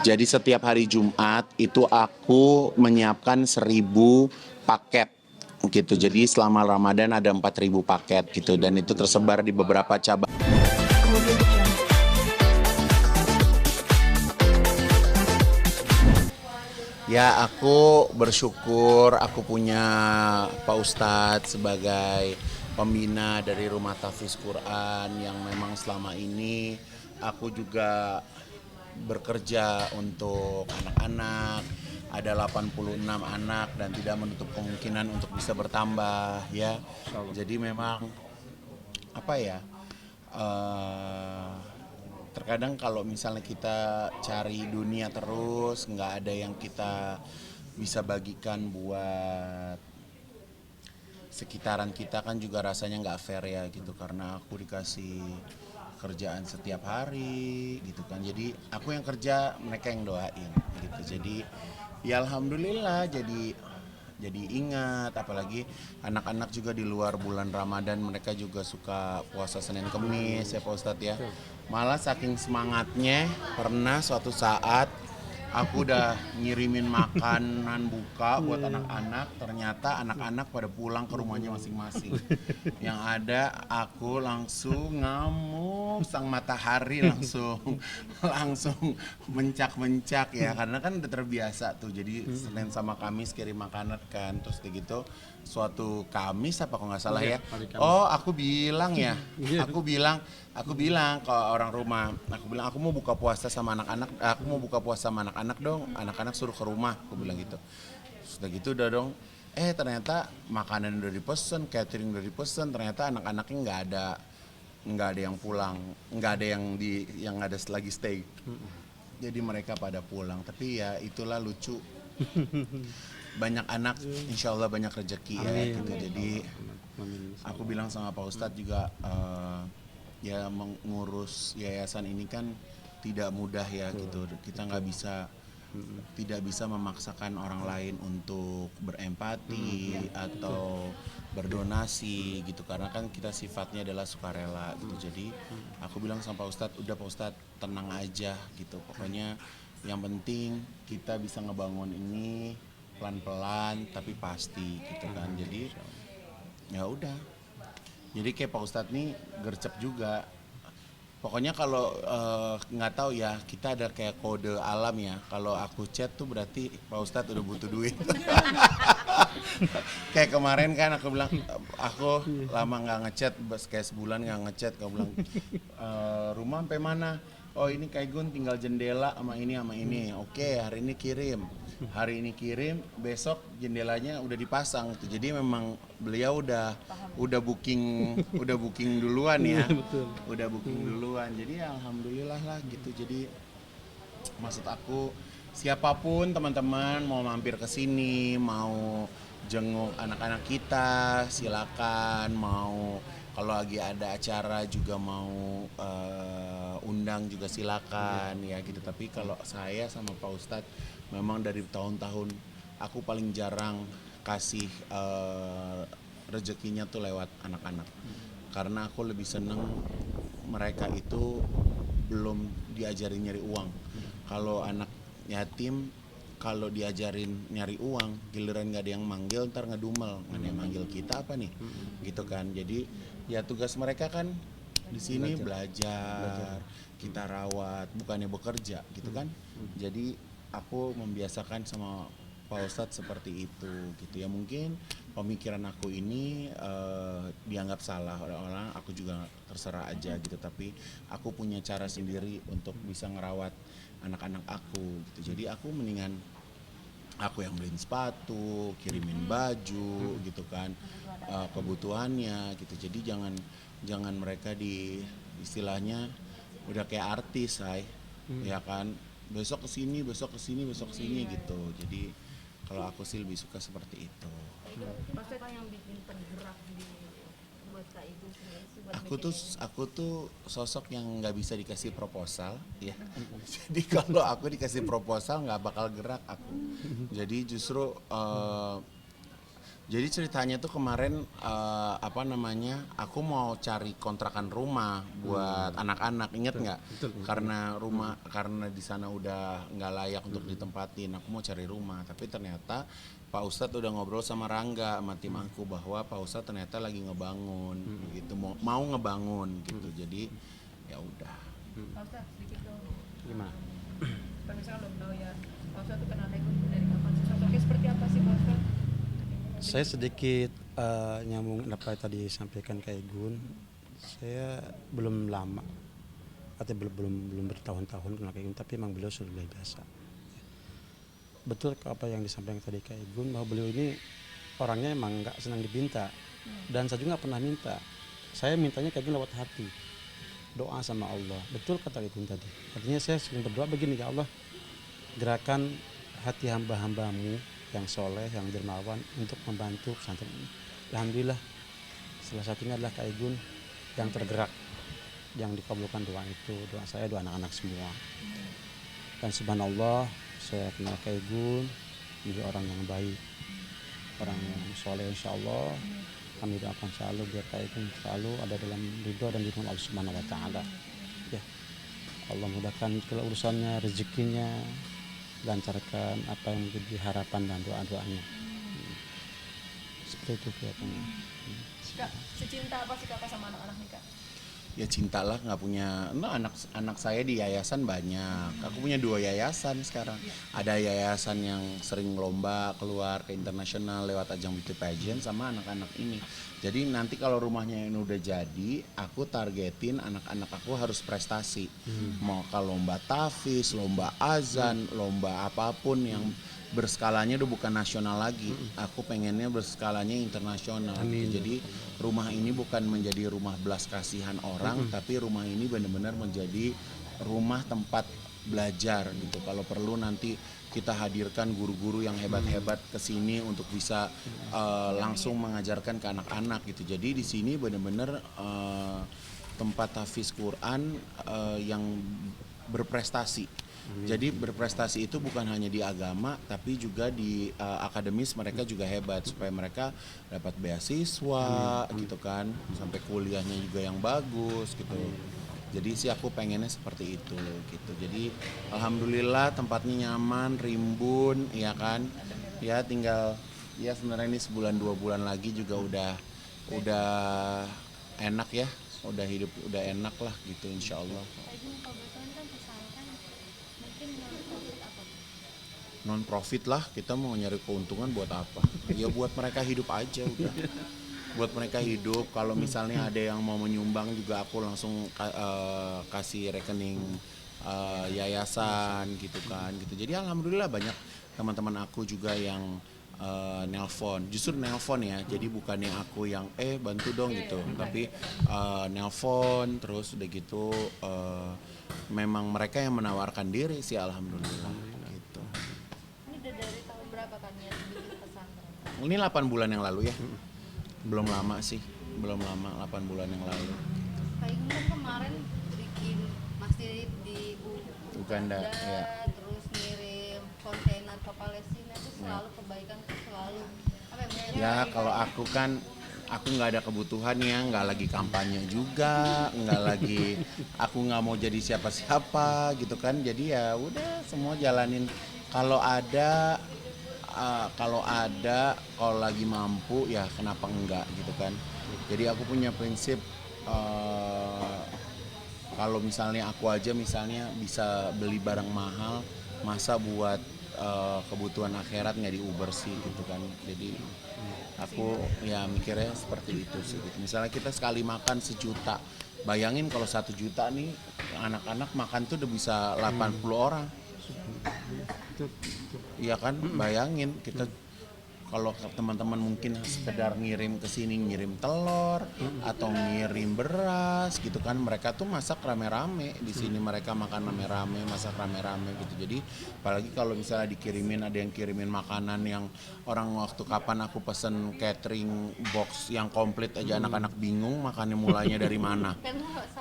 Jadi setiap hari Jumat itu aku menyiapkan 1.000 paket gitu. Jadi selama Ramadan ada 4.000 paket gitu dan itu tersebar di beberapa cabang. Ya, aku bersyukur aku punya Pak Ustadz sebagai pembina dari Rumah Tahfiz Quran yang memang selama ini aku juga bekerja untuk anak-anak. Ada 86 anak dan tidak menutup kemungkinan untuk bisa bertambah ya. Jadi memang apa ya? eh, Terkadang kalau misalnya kita cari dunia terus nggak ada yang kita bisa bagikan buat sekitaran kita kan juga rasanya nggak fair ya gitu karena aku dikasih kerjaan setiap hari gitu kan jadi aku yang kerja mereka yang doain gitu jadi ya alhamdulillah jadi ingat apalagi anak-anak juga di luar bulan Ramadan mereka juga suka puasa Senin Kemis ya Pak Ustadz ya. Malah saking semangatnya pernah suatu saat aku udah ngirimin makanan buka buat anak-anak, ternyata anak-anak pada pulang ke rumahnya masing-masing. Yang ada aku langsung ngamuk, sang matahari langsung langsung mencak-mencak ya, karena kan udah terbiasa tuh. Jadi Senin sama Kamis kirim makanan kan, terus kayak gitu suatu Kamis apa kalau nggak salah ya. Oh, aku bilang ya, aku bilang ke orang rumah, aku bilang aku mau buka puasa sama anak-anak, aku mau buka puasa sama anak-anak dong, anak-anak suruh ke rumah, aku bilang gitu. Sudah gitu udah dong, ternyata makanan udah dipesen, catering udah dipesen, ternyata anak-anaknya nggak ada yang pulang, nggak ada yang ada lagi stay. Jadi mereka pada pulang, tapi ya itulah lucu. Banyak anak, insya Allah banyak rezeki ya gitu. Jadi aku bilang sama Pak Ustadz juga ya mengurus yayasan ini kan tidak mudah ya gitu. Kita tidak bisa memaksakan orang lain untuk berempati atau berdonasi gitu karena kan kita sifatnya adalah sukarela gitu. Jadi aku bilang sama Pak Ustadz, udah Pak Ustadz tenang aja gitu. Pokoknya yang penting kita bisa ngebangun ini pelan-pelan tapi pasti gitu kan. Jadi ya udah. Jadi kayak Pak Ustadz nih gercep juga. Pokoknya kalau nggak tahu ya kita ada kayak kode alam ya. Kalau aku chat tuh berarti Pak Ustadz udah butuh duit. Kayak kemarin kan aku bilang aku lama nggak ngechat, kayak sebulan nggak ngechat. Kau bilang rumah sampai mana? Oh ini Kaigun tinggal jendela sama ini. Oke hari ini kirim. Hari ini kirim, besok jendelanya udah dipasang tuh. Jadi memang beliau udah booking duluan ya. Udah booking duluan. Jadi ya alhamdulillah lah gitu. Jadi maksud aku siapapun teman-teman mau mampir ke sini, mau jenguk anak-anak kita, silakan. Mau kalau lagi ada acara juga mau undang juga silakan ya gitu. Tapi kalau saya sama Pak Ustadz memang dari tahun-tahun aku paling jarang kasih rezekinya tuh lewat anak-anak. Karena aku lebih seneng mereka itu belum diajarin nyari uang. Kalau anak yatim kalau diajarin nyari uang, giliran nggak ada yang manggil, ntar ngedumel, nggak ada yang manggil kita apa nih, gitu kan. Jadi ya tugas mereka kan di sini belajar, kita rawat, bukannya bekerja, gitu kan. Jadi aku membiasakan sama Pak Ustadz seperti itu, gitu ya. Mungkin pemikiran aku ini dianggap salah orang-orang, aku juga terserah aja gitu. Tapi aku punya cara sendiri untuk bisa ngerawat anak-anak aku gitu. Jadi aku mendingan aku yang beliin sepatu, kirimin baju gitu kan, kebutuhannya gitu. Jadi jangan mereka istilahnya udah kayak artis, ya kan. Besok kesini gitu. Jadi kalau aku sih lebih suka seperti itu. Apa yang bikin penggerak buat Kak Ibu sendiri? Aku tuh sosok yang nggak bisa dikasih proposal ya. Jadi kalau aku dikasih proposal nggak bakal gerak aku. Jadi justru Jadi ceritanya tuh kemarin apa namanya, aku mau cari kontrakan rumah buat anak-anak, inget nggak? betul. Karena di sana udah nggak layak untuk ditempatin, aku mau cari rumah. Tapi ternyata Pak Ustadz udah ngobrol sama Rangga sama tim aku bahwa Pak Ustadz ternyata lagi ngebangun, gitu mau ngebangun gitu. Jadi ya udah. Pak Ustadz sedikit dong. Gimana? Kan misalkan belum tahu ya, Pak Ustadz tuh kenal Taigun dari kapan sih? Sosoknya seperti apa sih Pak Ustadz? Saya sedikit nyambung apa yang tadi disampaikan Kak Igun. Saya belum lama, artinya belum bertahun-tahun kenal Kak Igun, tapi memang beliau sudah luar biasa. Betul apa yang disampaikan tadi Kak Igun, bahwa beliau ini orangnya emang nggak senang diminta, dan saya juga nggak pernah minta. Saya mintanya Kak Igun lewat hati, doa sama Allah. Betul kata Kak Igun tadi. Artinya saya sering berdoa begini, ya Allah, gerakan hati hamba-hambamu yang soleh, yang dermawan untuk membantu pesantren ini. Alhamdulillah, salah satunya adalah Kak Igun yang tergerak, yang dikabulkan doa itu, doa saya, doa anak-anak semua. Dan subhanallah, saya kenal Kak Igun, dia orang yang baik, orang yang soleh, insya Allah. Kami doakan selalu biar Kak Igun selalu ada dalam ridho dan lindungan Allah Subhanahu Wa Taala. Ya, Allah mudahkan segala urusannya, rezekinya, lancarkan apa yang menjadi harapan dan doa-doanya. Seperti itu kelihatannya. Kak, secinta apa sih Kakak sama anak-anak nih Kak? Ya cintalah, nggak punya, nah, anak saya di yayasan banyak. Aku punya 2 yayasan sekarang. Ada yayasan yang sering lomba keluar ke internasional lewat ajang beauty pageant sama anak-anak ini. Jadi nanti kalau rumahnya ini udah jadi, aku targetin anak-anak aku harus prestasi. Mau ke lomba tahfiz, lomba azan, lomba apapun yang berskalanya udah bukan nasional lagi. Aku pengennya berskalanya internasional. Jadi rumah ini bukan menjadi rumah belas kasihan orang, tapi rumah ini benar-benar menjadi rumah tempat belajar gitu. Kalau perlu nanti kita hadirkan guru-guru yang hebat-hebat ke sini untuk bisa langsung mengajarkan ke anak-anak gitu. Jadi di sini benar-benar tempat tahfiz Quran yang berprestasi. Jadi berprestasi itu bukan hanya di agama, tapi juga di akademis mereka juga hebat supaya mereka dapat beasiswa gitu kan, sampai kuliahnya juga yang bagus gitu. Jadi sih aku pengennya seperti itu gitu. Jadi alhamdulillah tempatnya nyaman, rimbun, ya kan. Ya tinggal ya sebenarnya ini sebulan 2 bulan lagi juga udah enak ya, udah hidup udah enak lah gitu insya Allah. Non profit lah, kita mau nyari keuntungan buat apa? Ya buat mereka hidup aja udah. Buat mereka hidup. Kalau misalnya ada yang mau menyumbang juga aku langsung kasih rekening yayasan gitu kan gitu. Jadi alhamdulillah banyak teman-teman aku juga yang nelpon, justru nelpon ya. Jadi bukannya aku yang bantu dong gitu, tapi nelpon terus udah gitu memang mereka yang menawarkan diri sih alhamdulillah gitu. Ini udah dari tahun berapa kan ya bikin pesantren? Ini 8 bulan yang lalu ya. Belum lama sih, belum lama, 8 bulan yang lalu. Kak Igun kan kemarin bikin masjid di Uganda, ya. terus ngirim kontainer ke Palestina itu selalu kebaikan itu selalu apa Ya kalau aku kan aku nggak ada kebutuhan ya, nggak lagi kampanye juga, nggak lagi aku nggak mau jadi siapa-siapa gitu kan. Jadi ya udah semua jalanin. Kalau ada kalau lagi mampu ya kenapa enggak gitu kan. Jadi aku punya prinsip kalau misalnya aku aja misalnya bisa beli barang mahal, masa buat kebutuhan akhirat nggak diuber sih gitu kan. Jadi aku ya mikirnya seperti itu sih gitu. Misalnya kita sekali makan 1 juta, bayangin kalau 1 juta nih anak-anak makan tuh udah bisa 80 orang. Iya kan, bayangin kita kalau teman-teman mungkin sekedar ngirim ke sini, ngirim telur atau ngirim beras gitu kan, mereka tuh masak rame-rame di sini, mereka makan rame-rame, masak rame-rame gitu. Jadi apalagi kalau misalnya dikirimin, ada yang kirimin makanan yang orang waktu kapan aku pesen catering box yang komplit aja anak-anak bingung makannya mulainya dari mana.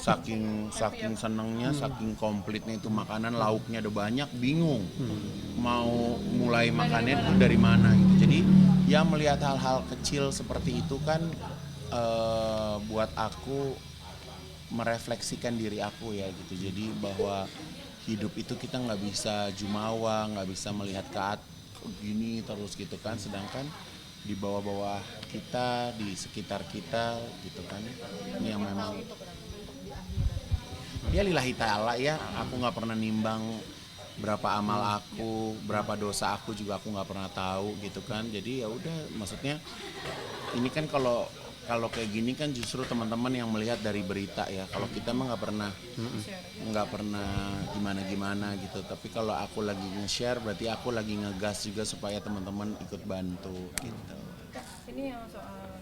Saking senengnya, saking komplitnya itu makanan, lauknya ada banyak, bingung mau mulai makannya itu dari mana gitu. Jadi ya melihat hal-hal kecil seperti itu kan buat aku merefleksikan diri aku ya gitu. Jadi bahwa hidup itu kita nggak bisa jumawa, nggak bisa melihat gini terus gitu kan. Sedangkan di bawah-bawah kita, di sekitar kita gitu kan, ini yang memang ya lillahi ta'ala ya. Aku nggak pernah nimbang berapa amal aku, berapa dosa aku juga aku nggak pernah tahu gitu kan. Jadi ya udah, maksudnya ini kan kalau kalau kayak gini kan justru teman-teman yang melihat dari berita ya. Kalau kita mah nggak pernah gimana-gimana gitu. Tapi kalau aku lagi nge-share berarti aku lagi ngegas juga supaya teman-teman ikut bantu gitu. Ini yang soal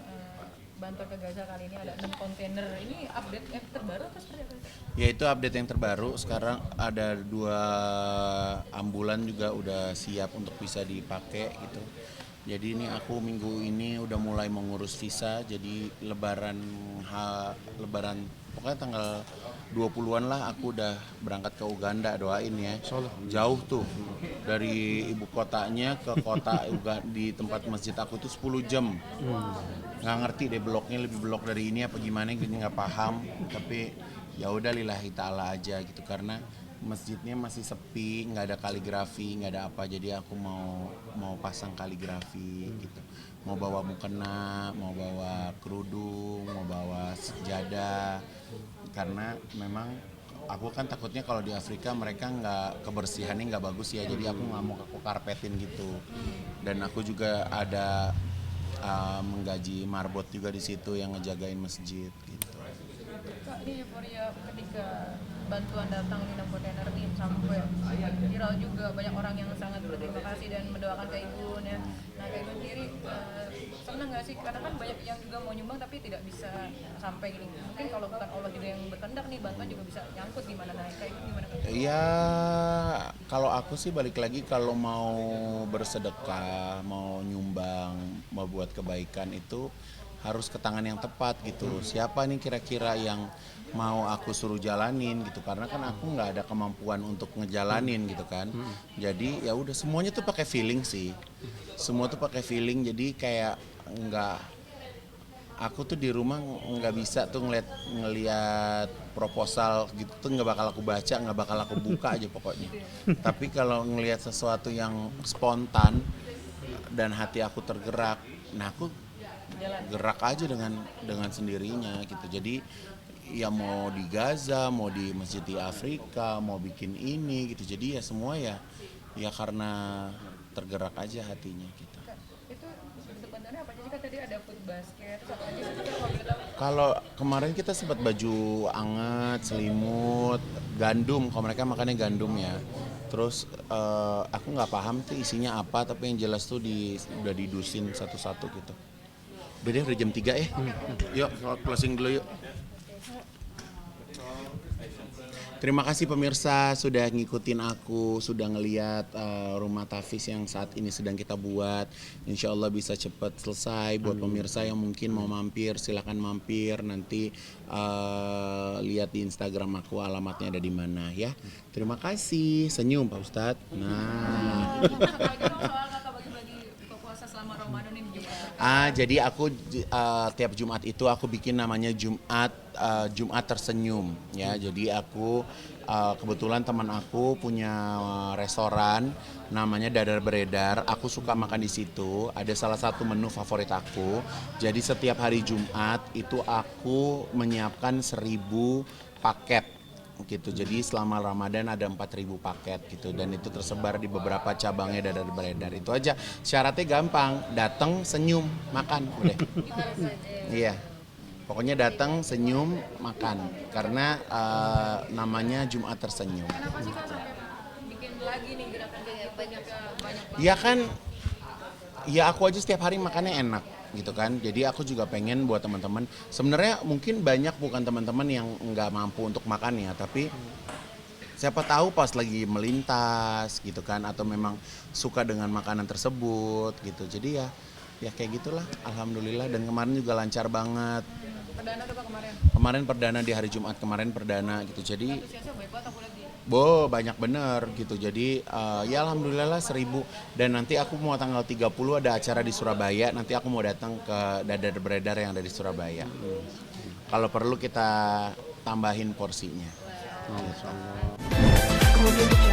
bantuan ke Gaza kali ini ada 6 kontainer. Ini update yang terbaru atau seperti apa? Ya itu update yang terbaru. Sekarang ada 2 ambulan juga udah siap untuk bisa dipakai gitu. Jadi ini aku minggu ini udah mulai mengurus visa. Jadi lebaran pokoknya tanggal 20-an lah aku udah berangkat ke Uganda, doain ya. Jauh tuh. Dari ibu kotanya ke kota di tempat masjid aku tuh 10 jam. Nggak ngerti deh bloknya lebih blok dari ini apa gimana, gitu nggak paham. Tapi ya udah lillahi ta'ala aja gitu, karena masjidnya masih sepi, nggak ada kaligrafi, nggak ada apa. Jadi aku mau pasang kaligrafi gitu, mau bawa mukena, mau bawa kerudung, mau bawa sejadah, karena memang aku kan takutnya kalau di Afrika mereka nggak, kebersihannya nggak bagus ya. Jadi aku nggak mau aku karpetin gitu. Dan aku juga ada menggaji marbot juga di situ yang ngejagain masjid gitu. Kak, ini euforia ketika bantuan datang di 6 kontainer ini sampai viral juga, banyak orang yang sangat berterima kasih dan mendoakan Kak Igun ya. Nah, Kak Igun sendiri senang nggak sih? Karena kan banyak yang juga mau nyumbang tapi tidak bisa sampai gini. Mungkin kalau bukan Allah juga yang berkehendak nih, bantuan juga bisa nyangkut gimana. Nah, Kak Igun gimana? Ya kalau aku sih balik lagi, kalau mau bersedekah, mau nyumbang, mau buat kebaikan itu harus ke tangan yang tepat gitu. Siapa nih kira-kira yang mau aku suruh jalanin gitu, karena kan aku nggak ada kemampuan untuk ngejalanin gitu kan. Jadi ya udah, semuanya tuh pakai feeling sih. Semua tuh pakai feeling. Jadi kayak nggak, aku tuh di rumah nggak bisa tuh ngelihat proposal gitu tuh, nggak bakal aku baca, nggak bakal aku buka aja pokoknya. Tapi kalau ngelihat sesuatu yang spontan dan hati aku tergerak, nah aku gerak aja dengan sendirinya gitu. Jadi ya mau di Gaza, mau di masjid di Afrika, mau bikin ini gitu. Jadi ya semua ya karena tergerak aja hatinya gitu. Kak, itu bentuk bantuannya apa aja sih? Kak, tadi ada food basket, terus apa aja sih? Kak, kalau boleh tahu? Kalau kemarin kita sempat baju anget, selimut, gandum. Kalau mereka makannya gandum ya. Terus aku nggak paham tuh isinya apa, tapi yang jelas tuh udah didusin satu-satu gitu. Udah deh, udah jam 3 ya. Yuk, closing dulu yuk. Terima kasih pemirsa sudah ngikutin aku, sudah ngeliat rumah Tafis yang saat ini sedang kita buat. Insya Allah bisa cepat selesai. Buat pemirsa yang mungkin mau mampir, silakan mampir. Nanti lihat di Instagram aku alamatnya ada di mana ya. Terima kasih. Senyum Pak Ustadz. Nah. Soal Kakak bagi-bagi buka puasa selama Ramadan ini juga. Jadi aku tiap Jumat itu aku bikin namanya Jumat tersenyum ya. Jadi aku kebetulan teman aku punya restoran namanya Dadar Beredar. Aku suka makan di situ. Ada salah satu menu favorit aku. Jadi setiap hari Jumat itu aku menyiapkan 1000 paket gitu. Jadi selama Ramadan ada 4000 paket gitu, dan itu tersebar di beberapa cabangnya Dadar Beredar. Itu aja. Syaratnya gampang, datang, senyum, makan, udah. Iya. Pokoknya datang, senyum, makan. Karena namanya Jumat tersenyum. Kenapa sih Kak sampai bikin lagi nih gerakan kayak banyak Ya kan, ya aku aja setiap hari makannya enak gitu kan. Jadi aku juga pengen buat teman-teman. Sebenarnya mungkin banyak bukan teman-teman yang nggak mampu untuk makan ya, tapi siapa tahu pas lagi melintas gitu kan, atau memang suka dengan makanan tersebut gitu. Jadi ya kayak gitulah. Alhamdulillah, dan kemarin juga lancar banget. perdana tuh Kak kemarin. Kemarin perdana di hari Jumat kemarin perdana gitu. Jadi Antusiasnya baik banget aku lihat di Banyak bener gitu. Jadi ya alhamdulillah 1.000. Dan nanti aku mau tanggal 30 ada acara di Surabaya. Nanti aku mau datang ke Dadar Beredar yang ada di Surabaya. Kalau perlu kita tambahin porsinya. Insya Allah. Audio Jungle.